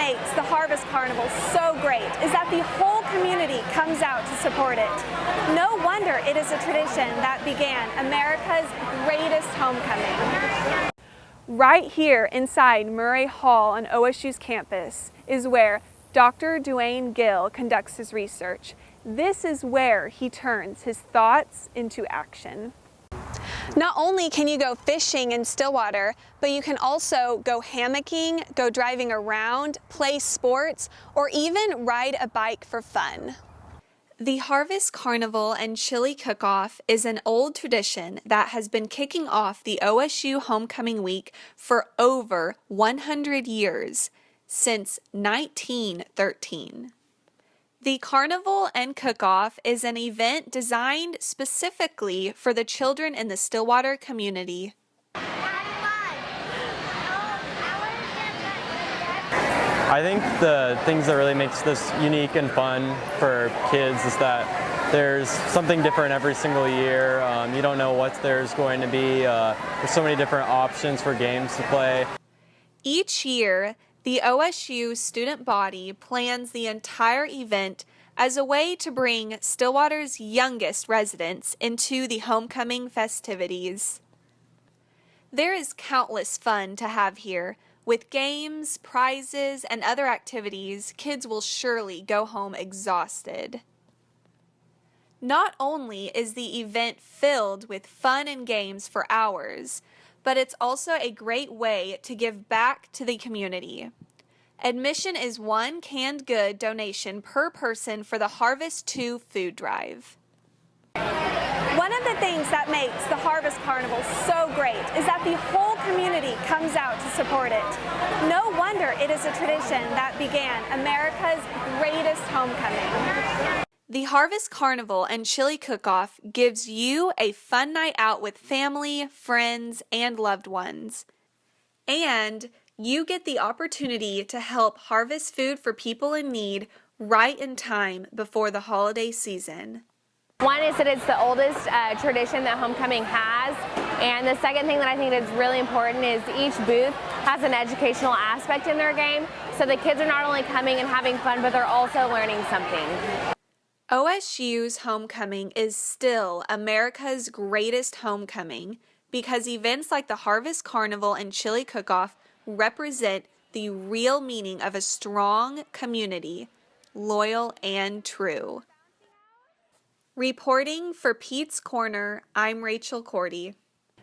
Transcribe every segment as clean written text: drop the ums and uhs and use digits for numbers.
makes the Harvest Carnival so great is that the whole community comes out to support it. No wonder it is a tradition that began America's greatest homecoming. Right here inside Murray Hall on OSU's campus is where Dr. Dwayne Gill conducts his research. This is where he turns his thoughts into action. Not only can you go fishing in Stillwater, but you can also go hammocking, go driving around, play sports, or even ride a bike for fun. The Harvest Carnival and Chili Cook-Off is an old tradition that has been kicking off the OSU Homecoming Week for over 100 years, since 1913. The Carnival and Cook-Off is an event designed specifically for the children in the Stillwater community. I think the things that really makes this unique and fun for kids is that there's something different every single year. You don't know what there's going to be. There's so many different options for games to play. Each year, the OSU student body plans the entire event as a way to bring Stillwater's youngest residents into the homecoming festivities. There is countless fun to have here. With games, prizes, and other activities, kids will surely go home exhausted. Not only is the event filled with fun and games for hours, but it's also a great way to give back to the community. Admission is one canned good donation per person for the Harvest 2 food drive. One of the things that makes the Harvest Carnival so great is that the whole community comes out to support it. No wonder it is a tradition that began America's greatest homecoming. The Harvest Carnival and Chili Cook-Off gives you a fun night out with family, friends, and loved ones. And you get the opportunity to help harvest food for people in need right in time before the holiday season. One is that it's the oldest tradition that homecoming has, and the second thing that I think is really important is each booth has an educational aspect in their game, so the kids are not only coming and having fun, but they're also learning something. OSU's homecoming is still America's greatest homecoming because events like the Harvest Carnival and Chili Cook-Off represent the real meaning of a strong community, loyal and true. Reporting for Pete's Corner, I'm Rachel Cordy.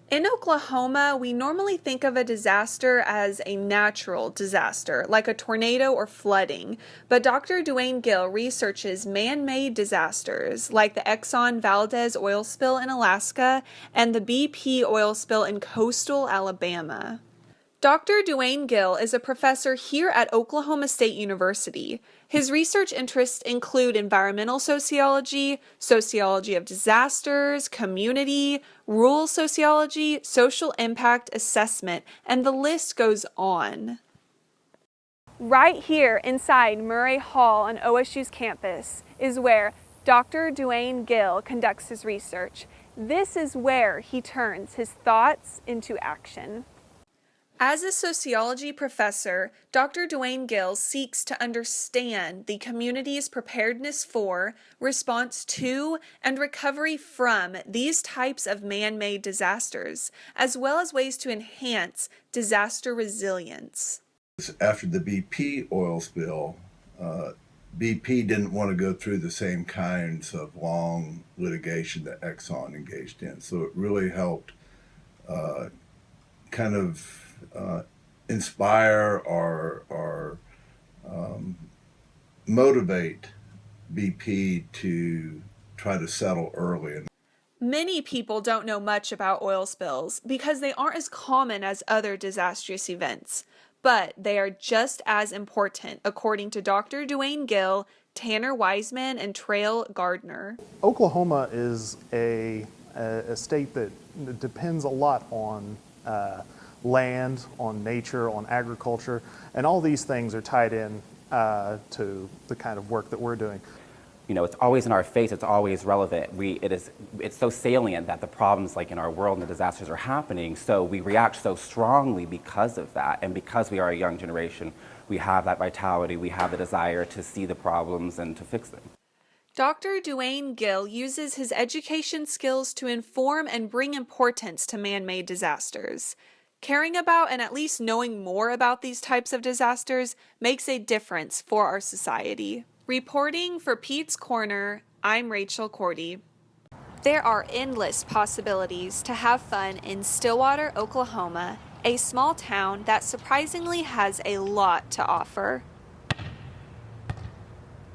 In Oklahoma, we normally think of a disaster as a natural disaster, like a tornado or flooding, but Dr. Dwayne Gill researches man-made disasters, like the Exxon Valdez oil spill in Alaska and the BP oil spill in coastal Alabama. Dr. Dwayne Gill is a professor here at Oklahoma State University. His research interests include environmental sociology, sociology of disasters, community, rural sociology, social impact assessment, and the list goes on. Right here inside Murray Hall on OSU's campus is where Dr. Dwayne Gill conducts his research. This is where he turns his thoughts into action. As a sociology professor, Dr. Dwayne Gill seeks to understand the community's preparedness for, response to, and recovery from these types of man-made disasters, as well as ways to enhance disaster resilience. After the BP oil spill, BP didn't want to go through the same kinds of long litigation that Exxon engaged in, so it really helped kind of inspire or motivate BP to try to settle early. Many people don't know much about oil spills because they aren't as common as other disastrous events, but they are just as important, according to Dr. Dwayne Gill, Tanner Wiseman, and Trail Gardner. Oklahoma is a state that depends a lot on land, on nature, on agriculture, and all these things are tied in to the kind of work that we're doing. You know, it's always in our face, it's always relevant. It's so salient that the problems like in our world and the disasters are happening, so we react so strongly because of that. And because we are a young generation, we have that vitality, we have the desire to see the problems and to fix them. Dr. Duane Gill uses his education skills to inform and bring importance to man-made disasters. Caring about and at least knowing more about these types of disasters makes a difference for our society. Reporting for Pete's Corner, I'm Rachel Cordy. There are endless possibilities to have fun in Stillwater, Oklahoma, a small town that surprisingly has a lot to offer.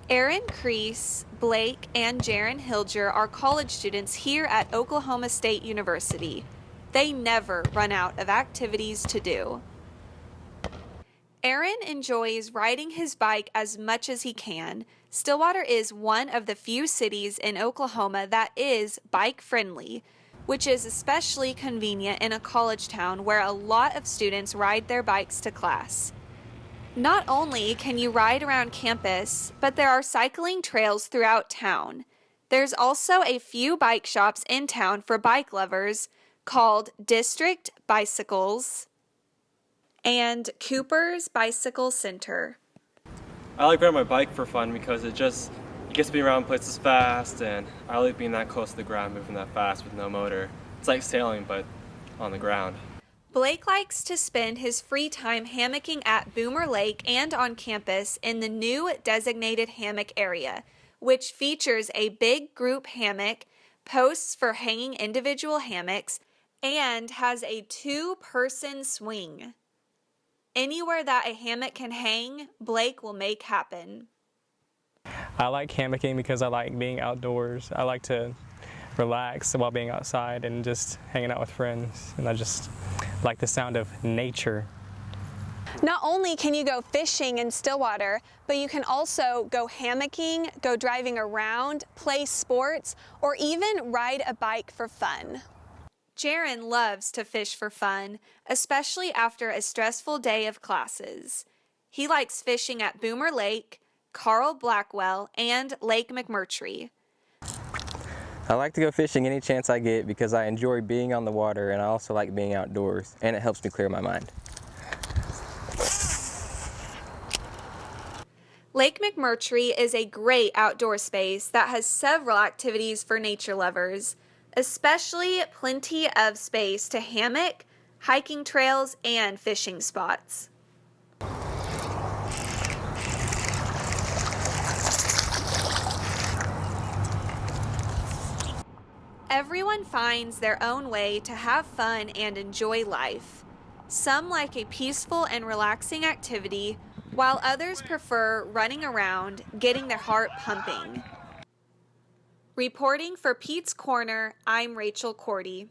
Aaron Crease, Blake, and Jaron Hilger are college students here at Oklahoma State University. They never run out of activities to do. Aaron enjoys riding his bike as much as he can. Stillwater is one of the few cities in Oklahoma that is bike-friendly, which is especially convenient in a college town where a lot of students ride their bikes to class. Not only can you ride around campus, but there are cycling trails throughout town. There's also a few bike shops in town for bike lovers called District Bicycles and Cooper's Bicycle Center. I like riding my bike for fun because it gets me around places fast, and I like being that close to the ground, moving that fast with no motor. It's like sailing, but on the ground. Blake likes to spend his free time hammocking at Boomer Lake and on campus in the new designated hammock area, which features a big group hammock, posts for hanging individual hammocks, and has a 2-person swing. Anywhere that a hammock can hang, Blake will make happen. I like hammocking because I like being outdoors. I like to relax while being outside and just hanging out with friends. And I just like the sound of nature. Not only can you go fishing in Stillwater, but you can also go hammocking, go driving around, play sports, or even ride a bike for fun. Jaron loves to fish for fun, especially after a stressful day of classes. He likes fishing at Boomer Lake, Carl Blackwell, and Lake McMurtry. I like to go fishing any chance I get because I enjoy being on the water, and I also like being outdoors, and it helps me clear my mind. Lake McMurtry is a great outdoor space that has several activities for nature lovers, especially plenty of space to hammock, hiking trails, and fishing spots. Everyone finds their own way to have fun and enjoy life. Some like a peaceful and relaxing activity, while others prefer running around, getting their heart pumping. Reporting for Pete's Corner, I'm Rachel Cordy.